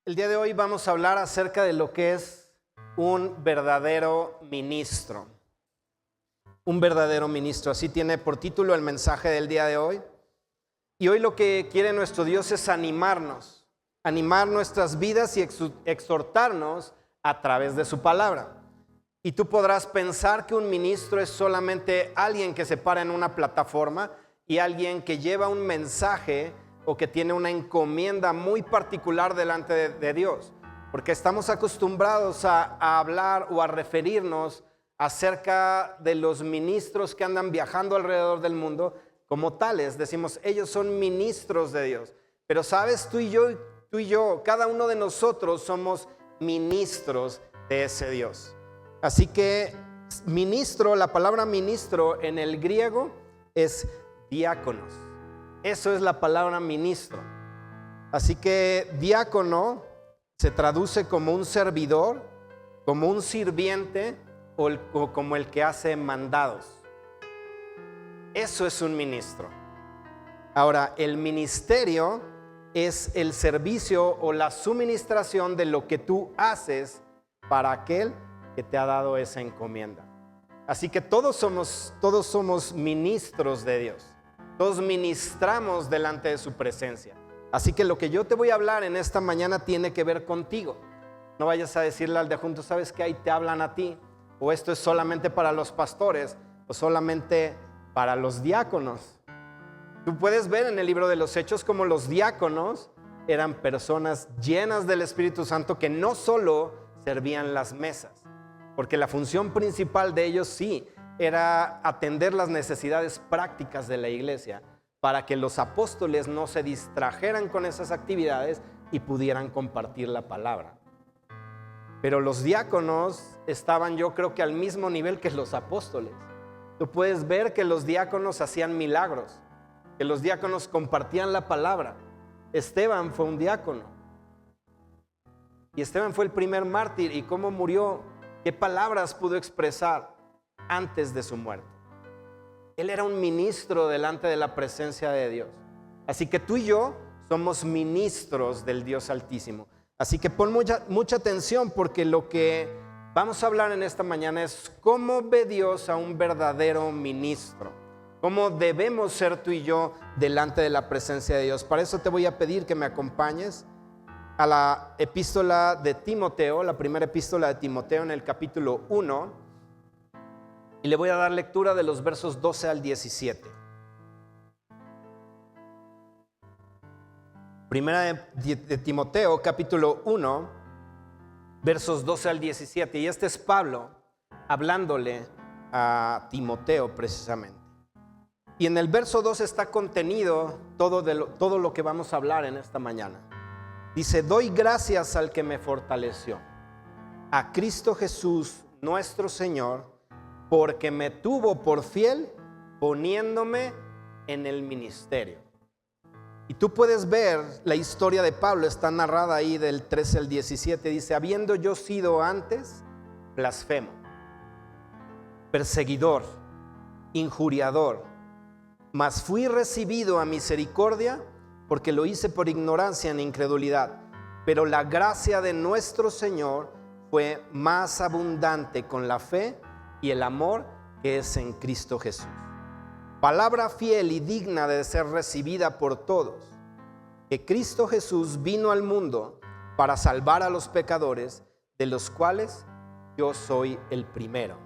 El día de hoy vamos a hablar acerca de lo que es un verdadero ministro. Un verdadero ministro, así tiene por título el mensaje del día de hoy. Y hoy lo que quiere nuestro Dios es animarnos, animar nuestras vidas y exhortarnos a través de su palabra. Y tú podrás pensar que un ministro es solamente alguien que se para en una plataforma y alguien que lleva un mensaje o que tiene una encomienda muy particular delante de Dios. Porque estamos acostumbrados a hablar o a referirnos acerca de los ministros que andan viajando alrededor del mundo como tales. Decimos, ellos son ministros de Dios. Pero sabes, tú y yo, cada uno de nosotros somos ministros de ese Dios. Así que ministro, la palabra ministro en el griego es diáconos. Eso es la palabra ministro. Así que diácono se traduce como un servidor, como un sirviente o como el que hace mandados. Eso es un ministro. Ahora, el ministerio es el servicio o la suministración de lo que tú haces para aquel que te ha dado esa encomienda. Así que todos somos ministros de Dios. Todos ministramos delante de su presencia. Así que lo que yo te voy a hablar en esta mañana tiene que ver contigo. No vayas a decirle al de junto, ¿sabes qué? Ahí te hablan a ti. O esto es solamente para los pastores o solamente para los diáconos. Tú puedes ver en el libro de los Hechos cómo los diáconos eran personas llenas del Espíritu Santo que no solo servían las mesas, porque la función principal de ellos sí era atender las necesidades prácticas de la iglesia para que los apóstoles no se distrajeran con esas actividades y pudieran compartir la palabra. Pero los diáconos estaban, yo creo que al mismo nivel que los apóstoles. Tú puedes ver que los diáconos hacían milagros, que los diáconos compartían la palabra. Esteban fue un diácono. Y Esteban fue el primer mártir. ¿Y cómo murió? ¿Qué palabras pudo expresar antes de su muerte? Él era un ministro delante de la presencia de Dios. Así que tú y yo somos ministros del Dios Altísimo. Así que pon mucha atención, porque lo que vamos a hablar en esta mañana es cómo ve Dios a un verdadero ministro. Cómo debemos ser tú y yo delante de la presencia de Dios. Para eso te voy a pedir que me acompañes a la epístola de Timoteo, la primera epístola de Timoteo en el capítulo 1. Y le voy a dar lectura de los versos 12 al 17. Primera de Timoteo, capítulo 1, versos 12 al 17. Y este es Pablo hablándole a Timoteo precisamente. Y en el verso 2 está contenido todo lo que vamos a hablar en esta mañana. Dice, doy gracias al que me fortaleció, a Cristo Jesús nuestro Señor, porque me tuvo por fiel poniéndome en el ministerio. Y tú puedes ver la historia de Pablo, está narrada ahí del 13 al 17. Dice, habiendo yo sido antes blasfemo, perseguidor, injuriador, mas fui recibido a misericordia porque lo hice por ignorancia en incredulidad. Pero la gracia de nuestro Señor fue más abundante con la fe y el amor que es en Cristo Jesús. Palabra fiel y digna de ser recibida por todos, que Cristo Jesús vino al mundo para salvar a los pecadores, de los cuales yo soy el primero.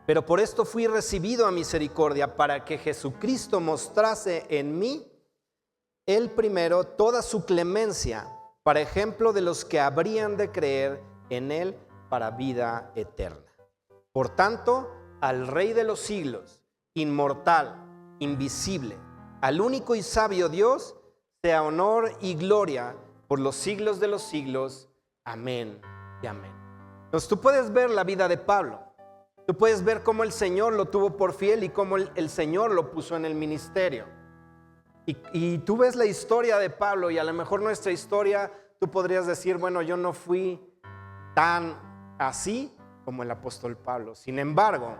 Pero por esto fui recibido a misericordia, para que Jesucristo mostrase en mí, el primero, toda su clemencia, para ejemplo de los que habrían de creer en él para vida eterna. Por tanto, al Rey de los siglos, inmortal, invisible, al único y sabio Dios, sea honor y gloria por los siglos de los siglos. Amén y amén. Entonces tú puedes ver la vida de Pablo. Tú puedes ver cómo el Señor lo tuvo por fiel y cómo el Señor lo puso en el ministerio. Y tú ves la historia de Pablo, y a lo mejor nuestra historia, tú podrías decir, bueno, yo no fui tan así como el apóstol Pablo. Sin embargo,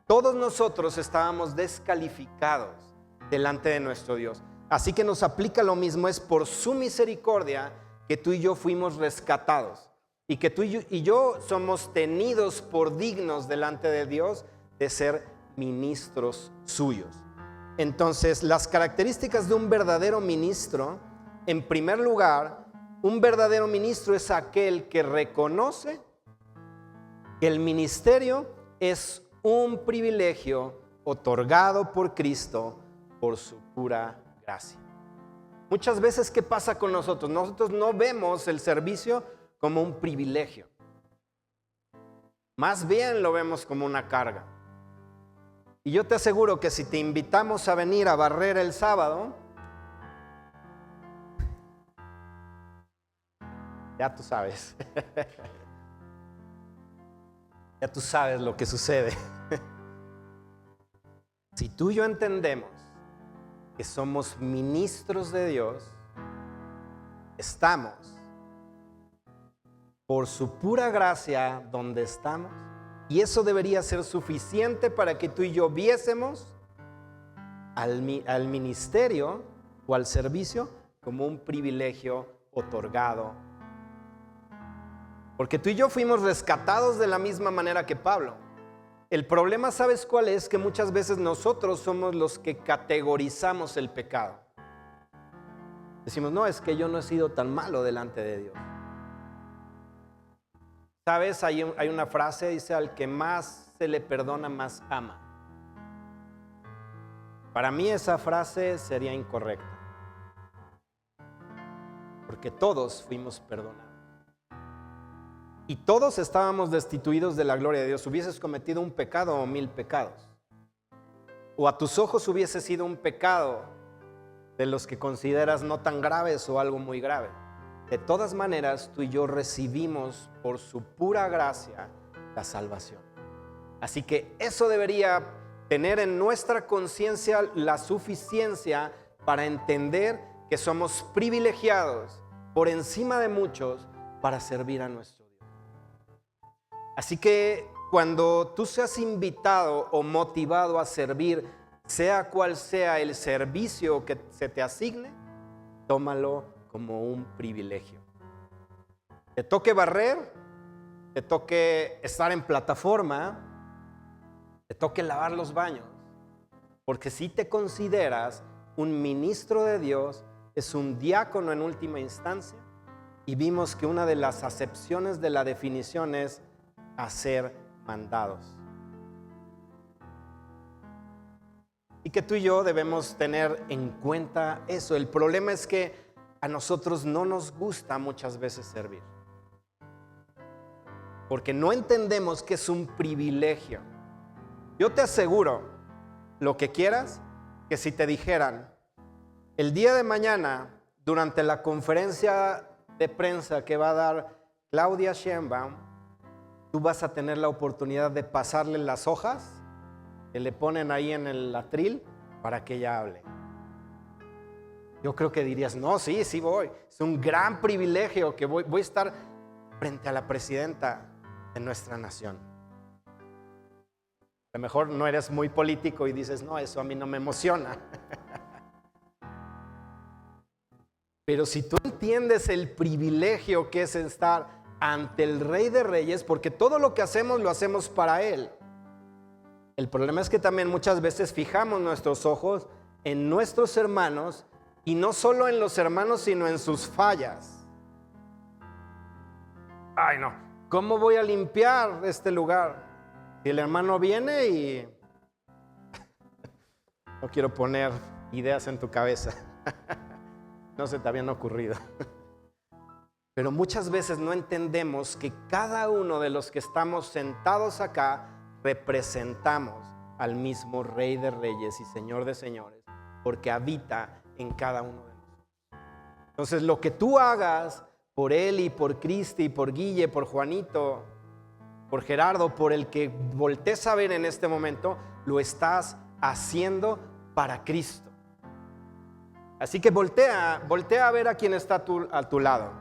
todos nosotros estábamos descalificados delante de nuestro Dios. Así que nos aplica lo mismo, es por su misericordia que tú y yo fuimos rescatados y que tú y yo somos tenidos por dignos delante de Dios de ser ministros suyos. Entonces, las características de un verdadero ministro, en primer lugar, un verdadero ministro es aquel que reconoce que el ministerio es un privilegio otorgado por Cristo por su pura gracia. Muchas veces, ¿qué pasa con nosotros? Nosotros no vemos el servicio como un privilegio. Más bien lo vemos como una carga. Y yo te aseguro que si te invitamos a venir a barrer el sábado, ya tú sabes. Ya tú sabes lo que sucede. Si tú y yo entendemos que somos ministros de Dios, estamos por su pura gracia donde estamos, y eso debería ser suficiente para que tú y yo viésemos al ministerio o al servicio como un privilegio otorgado. Porque tú y yo fuimos rescatados de la misma manera que Pablo. El problema, ¿sabes cuál es? Que muchas veces nosotros somos los que categorizamos el pecado. Decimos, no, es que yo no he sido tan malo delante de Dios. ¿Sabes? Hay una frase, dice, al que más se le perdona, más ama. Para mí esa frase sería incorrecta. Porque todos fuimos perdonados. Y todos estábamos destituidos de la gloria de Dios. Hubieses cometido un pecado o 1000 pecados. O a tus ojos hubiese sido un pecado de los que consideras no tan graves o algo muy grave. De todas maneras, tú y yo recibimos por su pura gracia la salvación. Así que eso debería tener en nuestra conciencia la suficiencia para entender que somos privilegiados por encima de muchos para servir a nuestro Dios. Así que cuando tú seas invitado o motivado a servir, sea cual sea el servicio que se te asigne, tómalo como un privilegio. Te toque barrer, te toque estar en plataforma, te toque lavar los baños, porque si te consideras un ministro de Dios, es un diácono en última instancia, y vimos que una de las acepciones de la definición es hacer mandados. Y que tú y yo debemos tener en cuenta eso. El problema es que a nosotros no nos gusta muchas veces servir, porque no entendemos que es un privilegio. Yo te aseguro, lo que quieras, que si te dijeran, el día de mañana, durante la conferencia de prensa que va a dar Claudia Sheinbaum, tú vas a tener la oportunidad de pasarle las hojas que le ponen ahí en el atril para que ella hable. Yo creo que dirías, no, sí voy. Es un gran privilegio que voy a estar frente a la presidenta de nuestra nación. A lo mejor no eres muy político y dices, no, eso a mí no me emociona. Pero si tú entiendes el privilegio que es estar ante el Rey de Reyes, porque todo lo que hacemos lo hacemos para Él. El problema es que también muchas veces fijamos nuestros ojos en nuestros hermanos, y no solo en los hermanos, sino en sus fallas. Ay, no, ¿cómo voy a limpiar este lugar? Si el hermano viene y no quiero poner ideas en tu cabeza. No se te habían ocurrido. Pero muchas veces no entendemos que cada uno de los que estamos sentados acá representamos al mismo Rey de Reyes y Señor de Señores, porque habita en cada uno de nosotros. Entonces, lo que tú hagas por él y por Cristi, por Guille, por Juanito, por Gerardo, por el que voltees a ver en este momento, lo estás haciendo para Cristo. Así que voltea a ver a quien está a tu lado.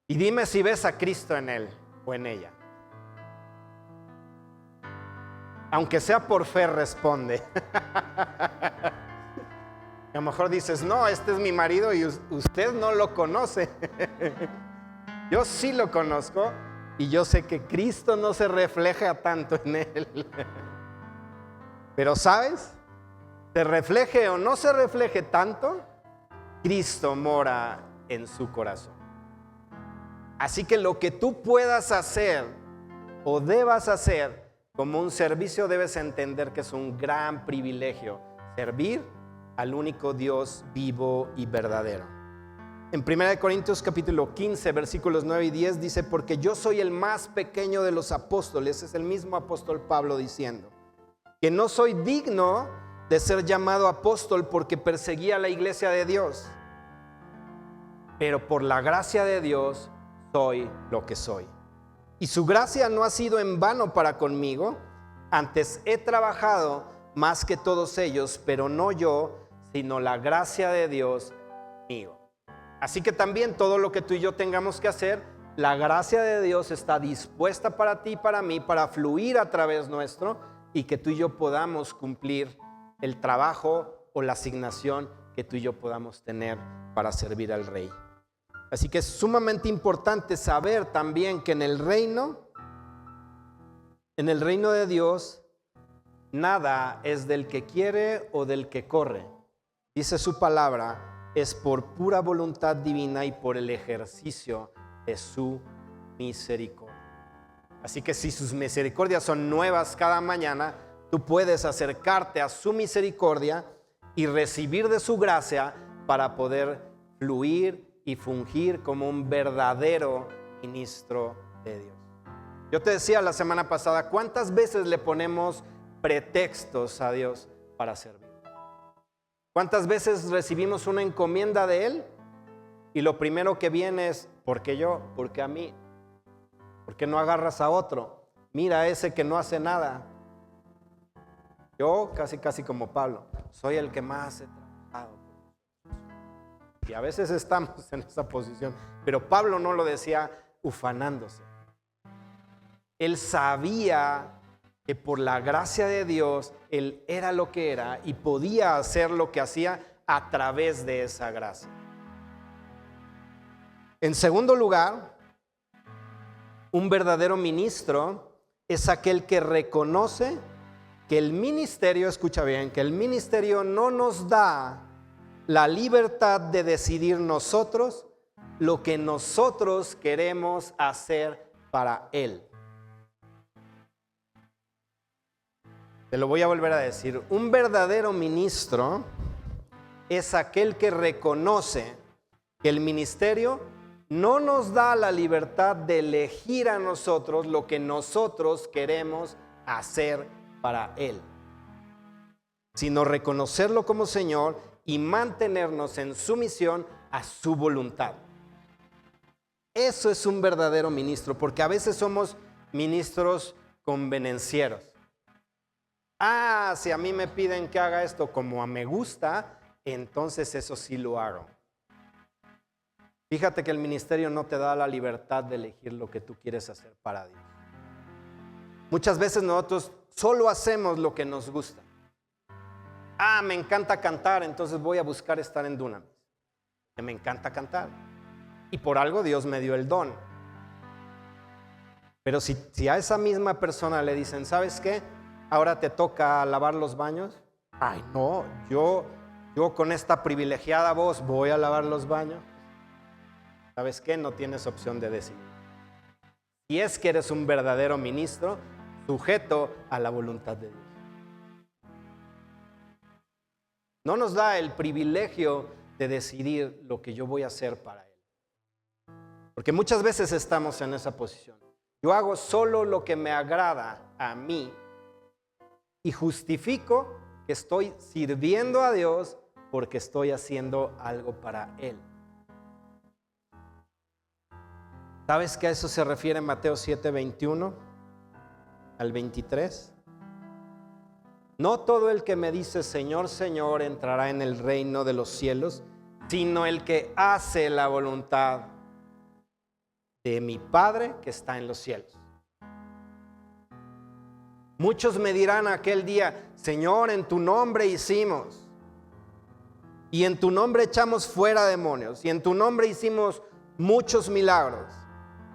Y dime si ves a Cristo en él o en ella. Aunque sea por fe, responde. A lo mejor dices, no, este es mi marido y usted no lo conoce. Yo sí lo conozco y yo sé que Cristo no se refleja tanto en él. Pero ¿sabes? Se refleje o no se refleje tanto, Cristo mora en su corazón. Así que lo que tú puedas hacer o debas hacer como un servicio, debes entender que es un gran privilegio servir al único Dios vivo y verdadero. En 1 Corintios capítulo 15, versículos 9 y 10 dice, porque yo soy el más pequeño de los apóstoles, es el mismo apóstol Pablo diciendo, que no soy digno de ser llamado apóstol porque perseguía a la iglesia de Dios, pero por la gracia de Dios soy lo que soy. Y su gracia no ha sido en vano para conmigo, antes he trabajado más que todos ellos, pero no yo, sino la gracia de Dios conmigo. Así que también todo lo que tú y yo tengamos que hacer, la gracia de Dios está dispuesta para ti y para mí, para fluir a través nuestro y que tú y yo podamos cumplir el trabajo o la asignación que tú y yo podamos tener para servir al Rey. Así que es sumamente importante saber también que en el reino de Dios, nada es del que quiere o del que corre. Dice su palabra, es por pura voluntad divina y por el ejercicio de su misericordia. Así que si sus misericordias son nuevas cada mañana, tú puedes acercarte a su misericordia y recibir de su gracia para poder fluir y fungir como un verdadero ministro de Dios. Yo te decía la semana pasada, ¿cuántas veces le ponemos pretextos a Dios para servir? ¿Cuántas veces recibimos una encomienda de Él y lo primero que viene es, ¿por qué yo? ¿Por qué a mí? ¿Por qué no agarras a otro? Mira a ese que no hace nada. Yo, casi como Pablo, soy el que más he trabajado. Y a veces estamos en esa posición, pero Pablo no lo decía ufanándose. Él sabía que por la gracia de Dios, él era lo que era y podía hacer lo que hacía a través de esa gracia. En segundo lugar, un verdadero ministro es aquel que reconoce que el ministerio, escucha bien, que el ministerio no nos da la libertad de decidir nosotros lo que nosotros queremos hacer para Él. Te lo voy a volver a decir. Un verdadero ministro es aquel que reconoce que el ministerio no nos da la libertad de elegir a nosotros lo que nosotros queremos hacer para Él, sino reconocerlo como Señor y mantenernos en sumisión a su voluntad. Eso es un verdadero ministro, porque a veces somos ministros convenencieros. Si a mí me piden que haga esto como me gusta, entonces eso sí lo hago. Fíjate que el ministerio no te da la libertad de elegir lo que tú quieres hacer para Dios. Muchas veces nosotros solo hacemos lo que nos gusta. Me encanta cantar, entonces voy a buscar estar en Dunamis. Me encanta cantar. Y por algo Dios me dio el don. Pero si a esa misma persona le dicen, ¿sabes qué? Ahora te toca lavar los baños. No, yo con esta privilegiada voz voy a lavar los baños. ¿Sabes qué? No tienes opción de decidir. Y es que eres un verdadero ministro sujeto a la voluntad de Dios. No nos da el privilegio de decidir lo que yo voy a hacer para Él. Porque muchas veces estamos en esa posición. Yo hago solo lo que me agrada a mí y justifico que estoy sirviendo a Dios porque estoy haciendo algo para Él. ¿Sabes que a eso se refiere Mateo 7, 21 al 23? No todo el que me dice Señor, Señor entrará en el reino de los cielos, sino el que hace la voluntad de mi Padre que está en los cielos. Muchos me dirán aquel día, Señor, en tu nombre hicimos. y en tu nombre echamos fuera demonios, y en tu nombre hicimos muchos milagros.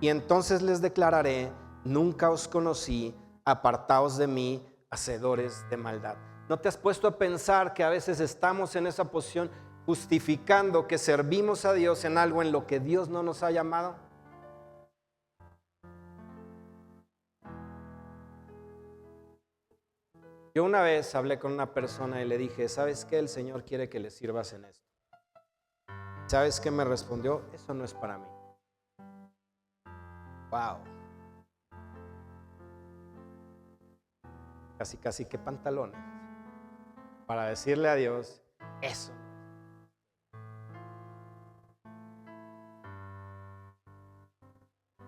Y entonces les declararé: nunca os conocí, apartaos de mí, hacedores de maldad. ¿No te has puesto a pensar que a veces estamos en esa posición justificando que servimos a Dios en algo en lo que Dios no nos ha llamado? Yo una vez hablé con una persona y le dije: ¿sabes qué? El Señor quiere que le sirvas en esto. ¿Sabes qué me respondió? Eso no es para mí. Wow. Casi que pantalones para decirle a Dios eso.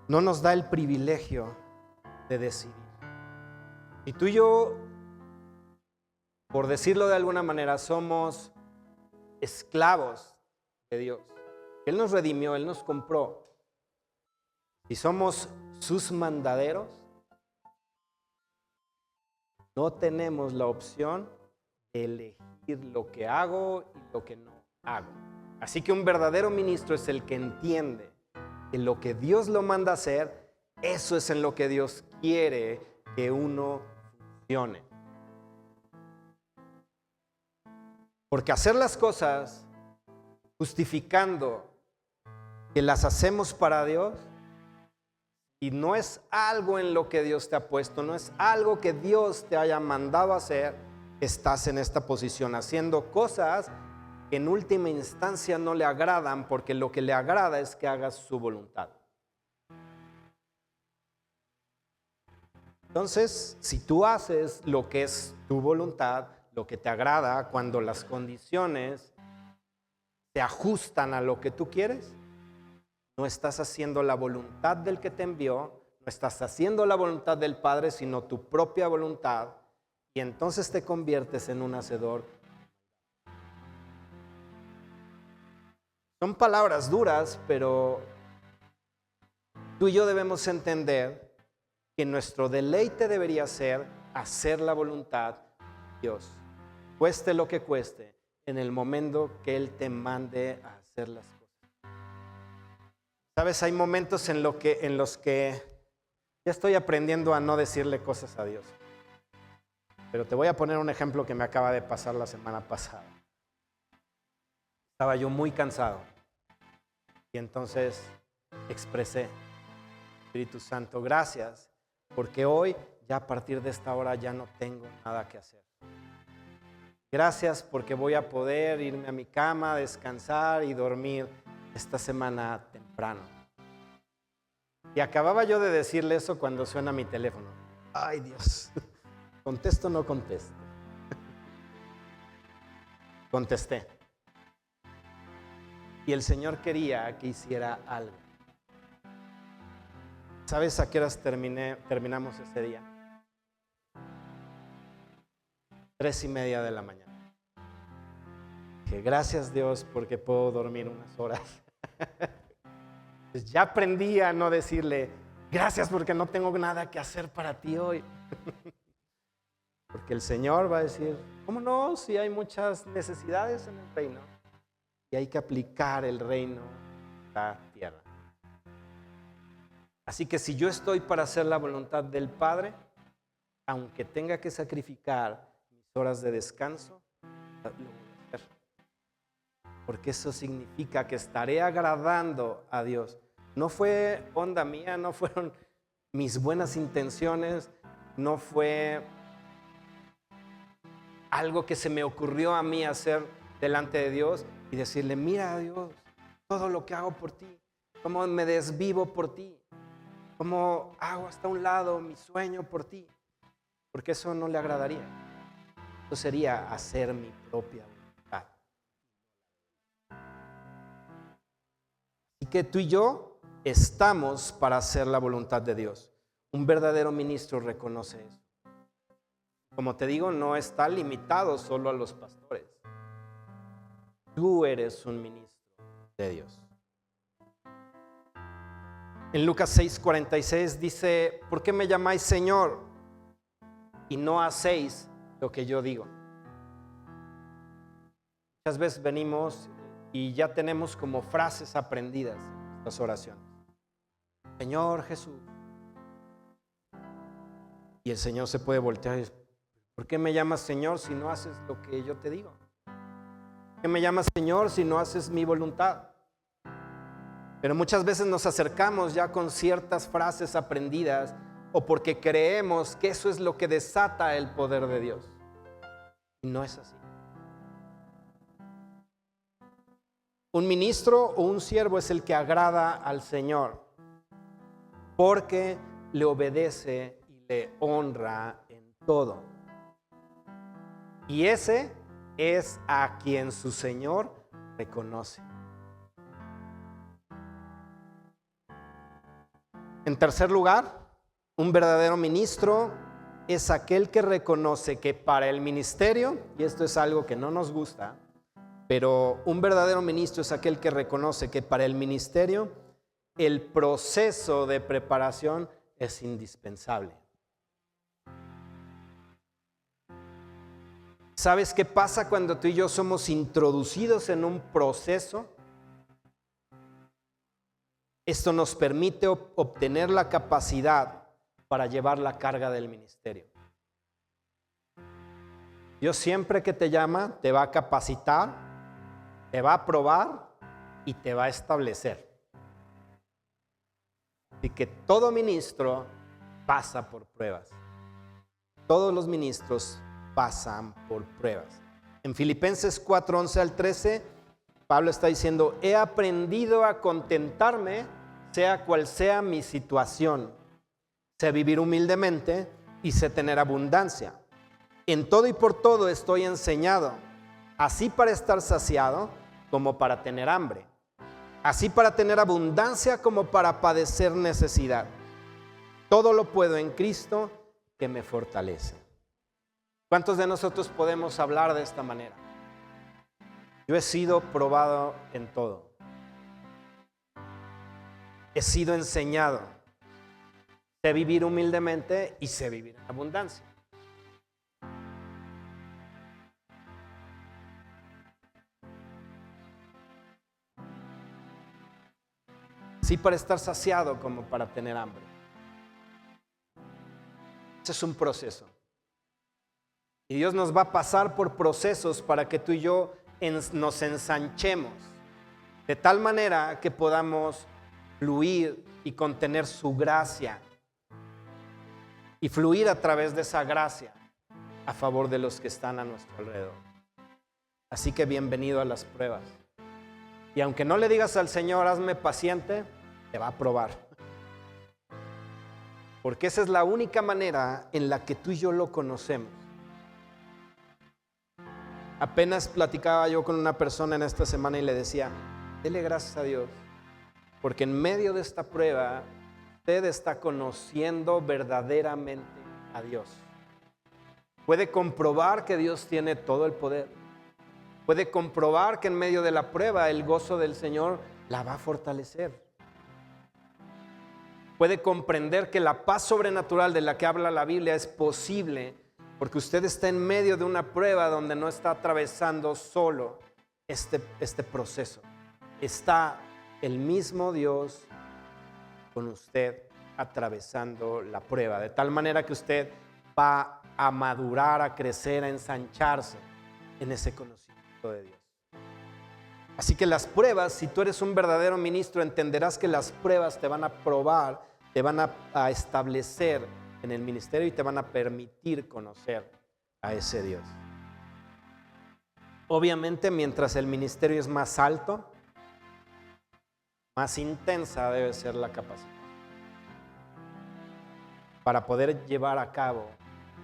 No nos da el privilegio de decidir. Y tú y yo, por decirlo de alguna manera, somos esclavos de Dios. Él nos redimió, Él nos compró. Y somos sus mandaderos. No tenemos la opción de elegir lo que hago y lo que no hago. Así que un verdadero ministro es el que entiende que lo que Dios lo manda a hacer, eso es en lo que Dios quiere que uno funcione. Porque hacer las cosas justificando que las hacemos para Dios, y no es algo en lo que Dios te ha puesto, no es algo que Dios te haya mandado a hacer, estás en esta posición haciendo cosas que en última instancia no le agradan, porque lo que le agrada es que hagas su voluntad. Entonces, si tú haces lo que es tu voluntad, lo que te agrada, cuando las condiciones se ajustan a lo que tú quieres, no estás haciendo la voluntad del que te envió, no estás haciendo la voluntad del Padre, sino tu propia voluntad, y entonces te conviertes en un hacedor. Son palabras duras, pero tú y yo debemos entender que nuestro deleite debería ser hacer la voluntad de Dios, cueste lo que cueste, en el momento que Él te mande a hacer las cosas. Sabes, hay momentos en los que ya estoy aprendiendo a no decirle cosas a Dios. Pero te voy a poner un ejemplo que me acaba de pasar la semana pasada. Estaba yo muy cansado y entonces expresé: Espíritu Santo, gracias, porque hoy ya a partir de esta hora ya no tengo nada que hacer. Gracias porque voy a poder irme a mi cama, descansar y dormir esta semana temprano. Y acababa yo de decirle eso cuando suena mi teléfono. Ay, Dios, ¿contesto o no contesto? Contesté. Y el Señor quería que hiciera algo. ¿Sabes a qué horas terminamos ese día? 3:30 de la mañana. Dije: gracias, Dios, porque puedo dormir unas horas. Ya aprendí a no decirle: gracias porque no tengo nada que hacer para ti hoy. Porque el Señor va a decir: ¿cómo no? Si hay muchas necesidades en el reino y hay que aplicar el reino a la tierra. Así que si yo estoy para hacer la voluntad del Padre, aunque tenga que sacrificar mis horas de descanso, lo voy a hacer. Porque eso significa que estaré agradando a Dios. No fue onda mía, no fueron mis buenas intenciones, no fue algo que se me ocurrió a mí hacer delante de Dios y decirle: mira, Dios, todo lo que hago por ti, cómo me desvivo por ti, cómo hago hasta un lado mi sueño por ti, porque eso no le agradaría. Eso sería hacer mi propia voluntad. Así que tú y yo estamos para hacer la voluntad de Dios. Un verdadero ministro reconoce eso. Como te digo, no está limitado solo a los pastores. Tú eres un ministro de Dios. En Lucas 6:46 dice: ¿por qué me llamáis Señor y no hacéis lo que yo digo? Muchas veces venimos y ya tenemos como frases aprendidas en nuestras oraciones. Señor Jesús. Y el Señor se puede voltear y decir, ¿por qué me llamas Señor si no haces lo que yo te digo? ¿Por qué me llamas Señor si no haces mi voluntad? Pero muchas veces nos acercamos ya con ciertas frases aprendidas o porque creemos que eso es lo que desata el poder de Dios. Y no es así. Un ministro o un siervo es el que agrada al Señor porque le obedece y le honra en todo. Y ese es a quien su Señor reconoce. En tercer lugar, un verdadero ministro es aquel que reconoce que para el ministerio, y esto es algo que no nos gusta, pero un verdadero ministro es aquel que reconoce que para el ministerio el proceso de preparación es indispensable. ¿Sabes qué pasa cuando tú y yo somos introducidos en un proceso? Esto nos permite obtener la capacidad para llevar la carga del ministerio. Dios siempre que te llama te va a capacitar, te va a probar y te va a establecer. Así que todo ministro pasa por pruebas. Todos los ministros pasan por pruebas. En Filipenses 4:11 al 13, Pablo está diciendo, he aprendido a contentarme, sea cual sea mi situación. Sé vivir humildemente y sé tener abundancia. En todo y por todo estoy enseñado, así para estar saciado como para tener hambre, así para tener abundancia como para padecer necesidad. Todo lo puedo en Cristo que me fortalece. ¿Cuántos de nosotros podemos hablar de esta manera? Yo he sido probado en todo. He sido enseñado. Sé vivir humildemente y sé vivir en abundancia. Sí, para estar saciado como para tener hambre. Ese es un proceso. Y Dios nos va a pasar por procesos para que tú y yo nos ensanchemos de tal manera que podamos fluir y contener su gracia y fluir a través de esa gracia a favor de los que están a nuestro alrededor. Así que bienvenido a las pruebas. Y aunque no le digas al Señor, hazme paciente, te va a probar. Porque esa es la única manera en la que tú y yo lo conocemos. Apenas platicaba yo con una persona en esta semana y le decía, dele gracias a Dios, porque en medio de esta prueba, usted está conociendo verdaderamente a Dios. Puede comprobar que Dios tiene todo el poder. Puede comprobar que en medio de la prueba el gozo del Señor la va a fortalecer. Puede comprender que la paz sobrenatural de la que habla la Biblia es posible porque usted está en medio de una prueba donde no está atravesando solo este proceso. Está el mismo Dios con usted atravesando la prueba, de tal manera que usted va a madurar, a crecer, a ensancharse en ese conocimiento de Dios. Así que las pruebas, si tú eres un verdadero ministro, entenderás que las pruebas te van a probar, te van a establecer en el ministerio y te van a permitir conocer a ese Dios. Obviamente, mientras el ministerio es más alto, más intensa debe ser la capacidad para poder llevar a cabo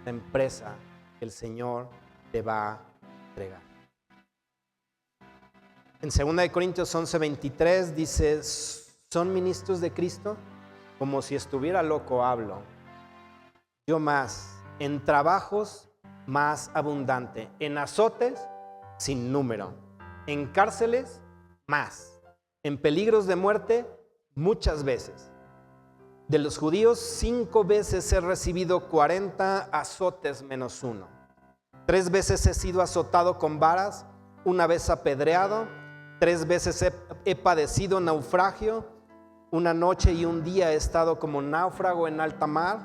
la empresa que el Señor te va a entregar. En 2 Corintios 11:23 dice, ¿son ministros de Cristo? Como si estuviera loco hablo. Yo más, en trabajos más abundante, en azotes sin número, en cárceles más, en peligros de muerte muchas veces. De los judíos 5 veces he recibido 40 azotes menos 1. 3 veces he sido azotado con varas una vez apedreado, 3 veces he padecido naufragio, una noche y un día he estado como náufrago en alta mar,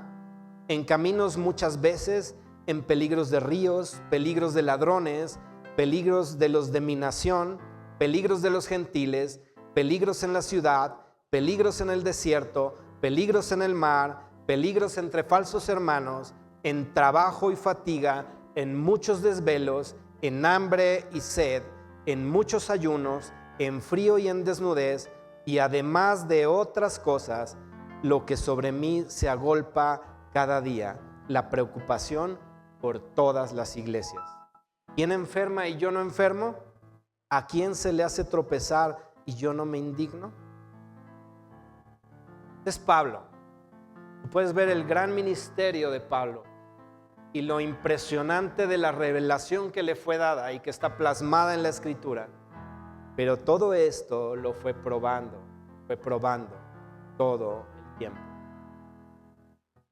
en caminos muchas veces, en peligros de ríos, peligros de ladrones, peligros de los de mi nación, peligros de los gentiles, peligros en la ciudad, peligros en el desierto, peligros en el mar, peligros entre falsos hermanos, en trabajo y fatiga, en muchos desvelos, en hambre y sed, en muchos ayunos, en frío y en desnudez, y además de otras cosas, lo que sobre mí se agolpa cada día, la preocupación por todas las iglesias. ¿Quién enferma y yo no enfermo? ¿A quién se le hace tropezar y yo no me indigno? Es Pablo. Tú puedes ver el gran ministerio de Pablo y lo impresionante de la revelación que le fue dada y que está plasmada en la Escritura. Pero todo esto lo fue probando todo el tiempo.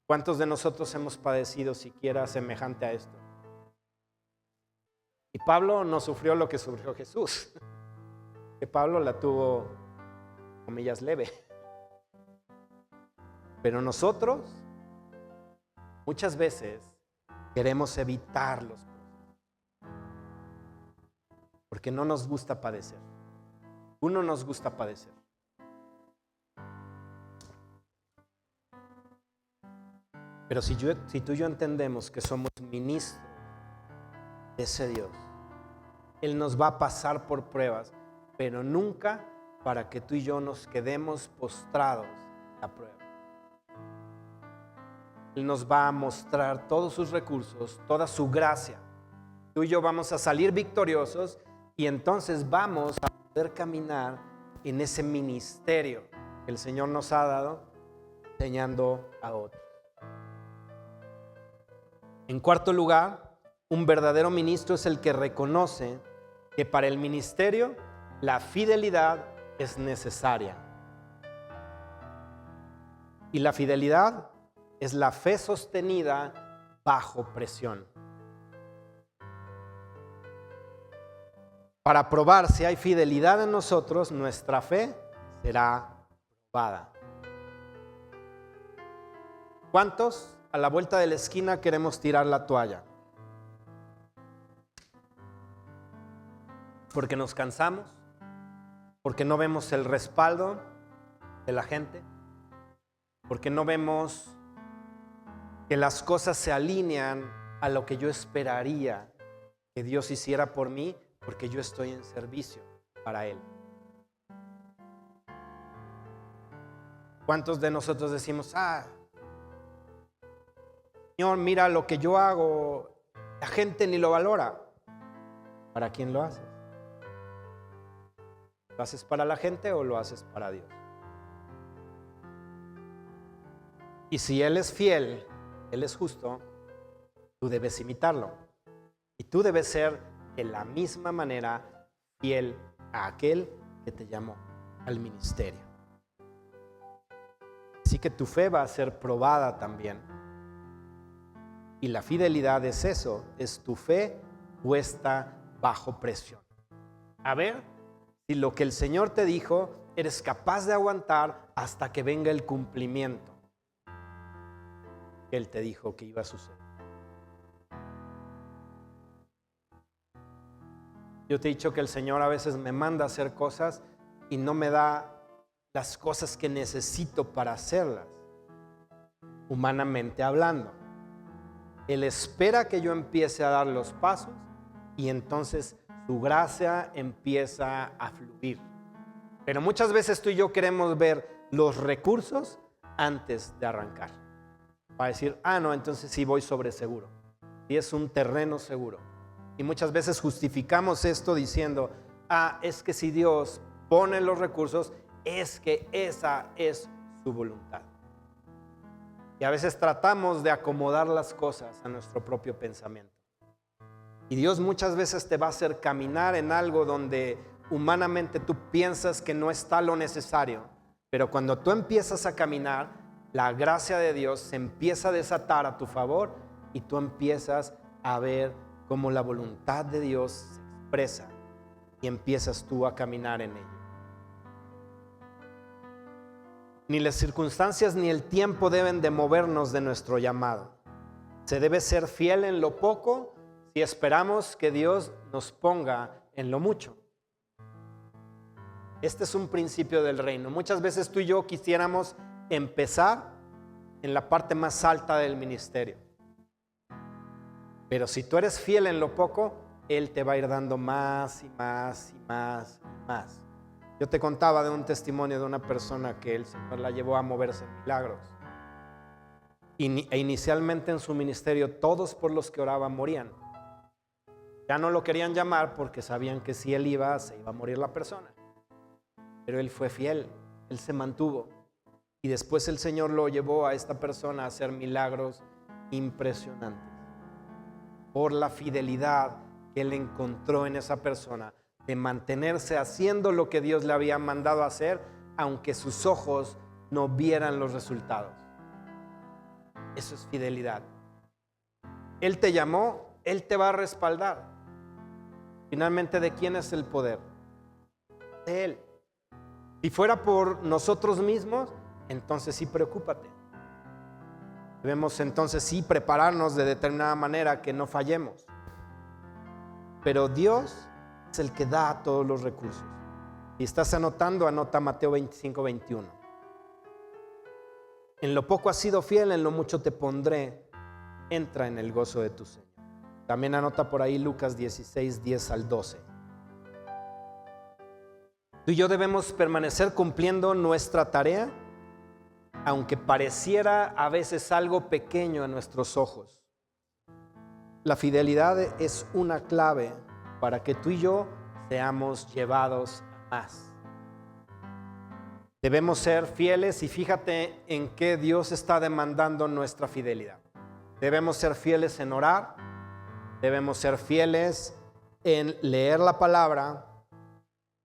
¿Cuántos de nosotros hemos padecido siquiera semejante a esto? Y Pablo no sufrió lo que sufrió Jesús. Que Pablo la tuvo, comillas, leve. Pero nosotros muchas veces queremos evitar los problemas porque no nos gusta padecer. Uno nos gusta padecer. Pero si tú y yo entendemos que somos ministros de ese Dios, Él nos va a pasar por pruebas, pero nunca para que tú y yo nos quedemos postrados en la prueba. Él nos va a mostrar todos sus recursos, toda su gracia. Tú y yo vamos a salir victoriosos y entonces vamos a poder caminar en ese ministerio que el Señor nos ha dado, enseñando a otros. En cuarto lugar, un verdadero ministro es el que reconoce que para el ministerio la fidelidad es necesaria. Y la fidelidad es la fe sostenida bajo presión. Para probar si hay fidelidad en nosotros, nuestra fe será probada. ¿Cuántos a la vuelta de la esquina queremos tirar la toalla? Porque nos cansamos, porque no vemos el respaldo de la gente, porque no vemos que las cosas se alinean a lo que yo esperaría que Dios hiciera por mí, porque yo estoy en servicio para Él. ¿Cuántos de nosotros decimos, Señor, mira lo que yo hago, la gente ni lo valora? ¿Para quién lo haces? ¿Lo haces para la gente o lo haces para Dios? Y si Él es fiel, Él es justo, tú debes imitarlo. Y tú debes ser de la misma manera fiel a aquel que te llamó al ministerio. Así que tu fe va a ser probada también. Y la fidelidad es eso, es tu fe puesta bajo presión. A ver si lo que el Señor te dijo eres capaz de aguantar hasta que venga el cumplimiento que Él te dijo que iba a suceder. Yo te he dicho que el Señor a veces me manda a hacer cosas y no me da las cosas que necesito para hacerlas, humanamente hablando. Él espera que yo empiece a dar los pasos y entonces su gracia empieza a fluir. Pero muchas veces tú y yo queremos ver los recursos antes de arrancar. Para decir, no, entonces sí voy sobre seguro. Y es un terreno seguro. Y muchas veces justificamos esto diciendo, es que si Dios pone los recursos, es que esa es su voluntad. Y a veces tratamos de acomodar las cosas a nuestro propio pensamiento. Y Dios muchas veces te va a hacer caminar en algo donde humanamente tú piensas que no está lo necesario. Pero cuando tú empiezas a caminar, la gracia de Dios se empieza a desatar a tu favor y tú empiezas a ver cómo la voluntad de Dios se expresa y empiezas tú a caminar en ello. Ni las circunstancias ni el tiempo deben de movernos de nuestro llamado. Se debe ser fiel en lo poco si esperamos que Dios nos ponga en lo mucho. Este es un principio del reino. Muchas veces tú y yo quisiéramos empezar en la parte más alta del ministerio. Pero si tú eres fiel en lo poco, Él te va a ir dando más y más y más y más. Yo te contaba de un testimonio de una persona que el Señor la llevó a moverse en milagros. E inicialmente en su ministerio todos por los que oraban morían. Ya no lo querían llamar porque sabían que si él iba, se iba a morir la persona. Pero él fue fiel, él se mantuvo. Y después el Señor lo llevó a esta persona a hacer milagros impresionantes. Por la fidelidad que él encontró en esa persona de mantenerse haciendo lo que Dios le había mandado hacer, aunque sus ojos no vieran los resultados. Eso es fidelidad. Él te llamó, Él te va a respaldar. Finalmente, ¿de quién es el poder? De Él. Si fuera por nosotros mismos, entonces sí preocúpate. Debemos entonces sí prepararnos de determinada manera que no fallemos. Pero Dios es el que da todos los recursos. Si estás anotando, anota Mateo 25:21. En lo poco has sido fiel, en lo mucho te pondré. Entra en el gozo de tu Señor. También anota por ahí Lucas 16:10-12. Tú y yo debemos permanecer cumpliendo nuestra tarea, aunque pareciera a veces algo pequeño a nuestros ojos. La fidelidad es una clave para que tú y yo seamos llevados a más. Debemos ser fieles y fíjate en qué Dios está demandando nuestra fidelidad. Debemos ser fieles en orar, debemos ser fieles en leer la palabra,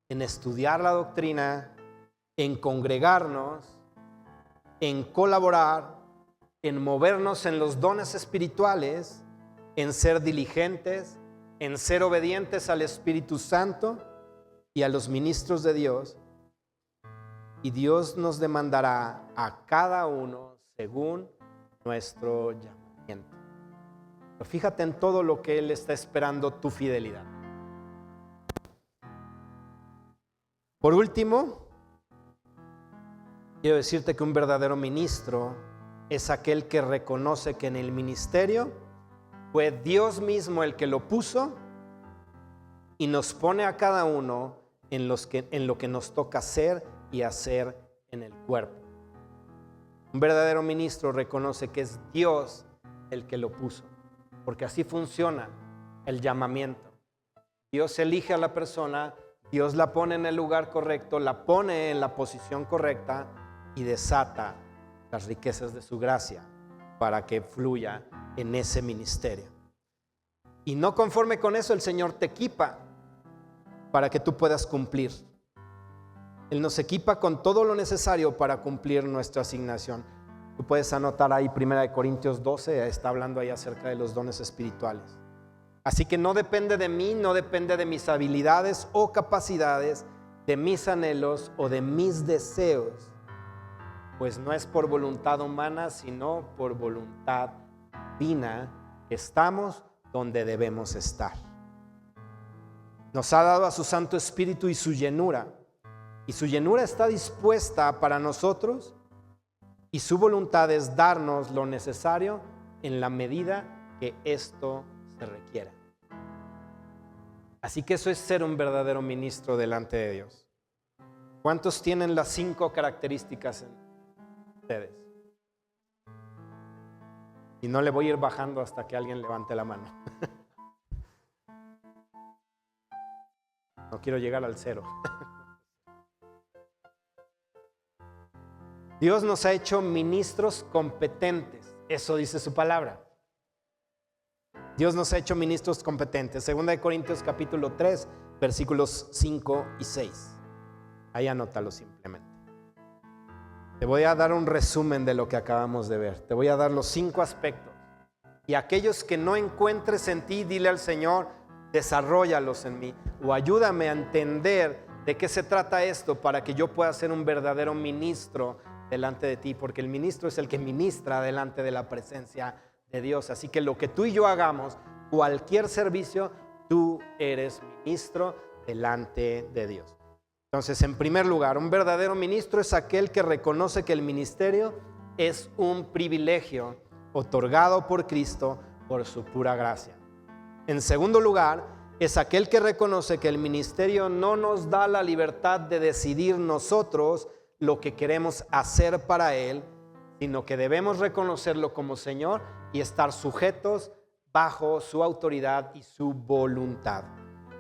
en estudiar la doctrina, en congregarnos, en colaborar, en movernos en los dones espirituales, en ser diligentes, en ser obedientes al Espíritu Santo y a los ministros de Dios. Y Dios nos demandará a cada uno según nuestro llamamiento. Pero fíjate en todo lo que Él está esperando, tu fidelidad. Por último, quiero decirte que un verdadero ministro es aquel que reconoce que en el ministerio fue Dios mismo el que lo puso y nos pone a cada uno en lo que nos toca hacer y hacer en el cuerpo. Un verdadero ministro reconoce que es Dios el que lo puso, porque así funciona el llamamiento. Dios elige a la persona, Dios la pone en el lugar correcto, la pone en la posición correcta y desata las riquezas de su gracia para que fluya en ese ministerio. Y no conforme con eso, el Señor te equipa para que tú puedas cumplir. Él nos equipa con todo lo necesario para cumplir nuestra asignación. Tú puedes anotar ahí 1 Corintios 12, está hablando ahí acerca de los dones espirituales. Así que no depende de mí, no depende de mis habilidades o capacidades, de mis anhelos o de mis deseos, pues no es por voluntad humana, sino por voluntad divina que estamos donde debemos estar. Nos ha dado a su Santo Espíritu y su llenura está dispuesta para nosotros, y su voluntad es darnos lo necesario en la medida que esto se requiera. Así que eso es ser un verdadero ministro delante de Dios. ¿Cuántos tienen las 5 características en ustedes? Y no le voy a ir bajando hasta que alguien levante la mano. No quiero llegar al 0. Dios nos ha hecho ministros competentes. Eso dice su palabra. Dios nos ha hecho ministros competentes. 2 Corintios capítulo 3, versículos 5 y 6. Ahí anótalo simplemente. Te voy a dar un resumen de lo que acabamos de ver. Te voy a dar los 5 aspectos. Y aquellos que no encuentres en ti, dile al Señor, desarróllalos en mí, o ayúdame a entender de qué se trata esto para que yo pueda ser un verdadero ministro delante de ti, porque el ministro es el que ministra delante de la presencia de Dios. Así que lo que tú y yo hagamos, cualquier servicio, tú eres ministro delante de Dios. Entonces, en primer lugar, un verdadero ministro es aquel que reconoce que el ministerio es un privilegio otorgado por Cristo por su pura gracia. En segundo lugar, es aquel que reconoce que el ministerio no nos da la libertad de decidir nosotros lo que queremos hacer para Él, sino que debemos reconocerlo como Señor y estar sujetos bajo su autoridad y su voluntad.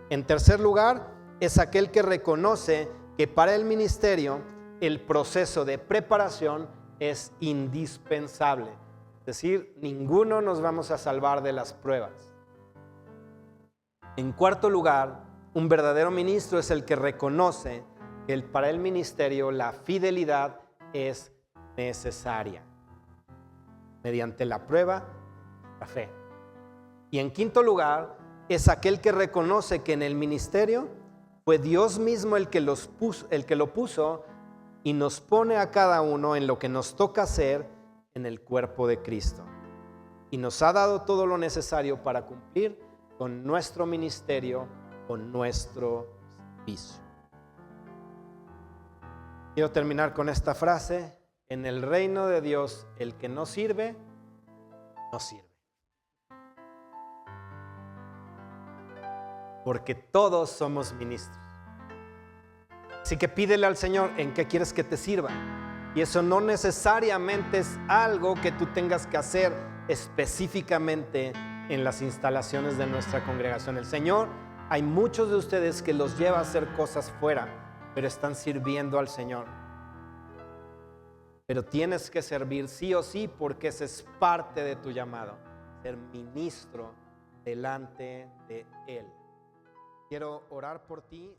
En tercer lugar, es aquel que reconoce que para el ministerio el proceso de preparación es indispensable. Es decir, ninguno nos vamos a salvar de las pruebas. En cuarto lugar, un verdadero ministro es el que reconoce que para el ministerio la fidelidad es necesaria mediante la prueba, la fe. Y en quinto lugar, es aquel que reconoce que en el ministerio fue Dios mismo el que lo puso y nos pone a cada uno en lo que nos toca hacer en el cuerpo de Cristo. Y nos ha dado todo lo necesario para cumplir con nuestro ministerio, con nuestro servicio. Quiero terminar con esta frase: en el reino de Dios, el que no sirve, no sirve. Porque todos somos ministros. Así que pídele al Señor en qué quieres que te sirva. Y eso no necesariamente es algo que tú tengas que hacer específicamente en las instalaciones de nuestra congregación. El Señor, hay muchos de ustedes que los lleva a hacer cosas fuera, pero están sirviendo al Señor. Pero tienes que servir sí o sí, porque ese es parte de tu llamado, ser ministro delante de Él. Quiero orar por ti.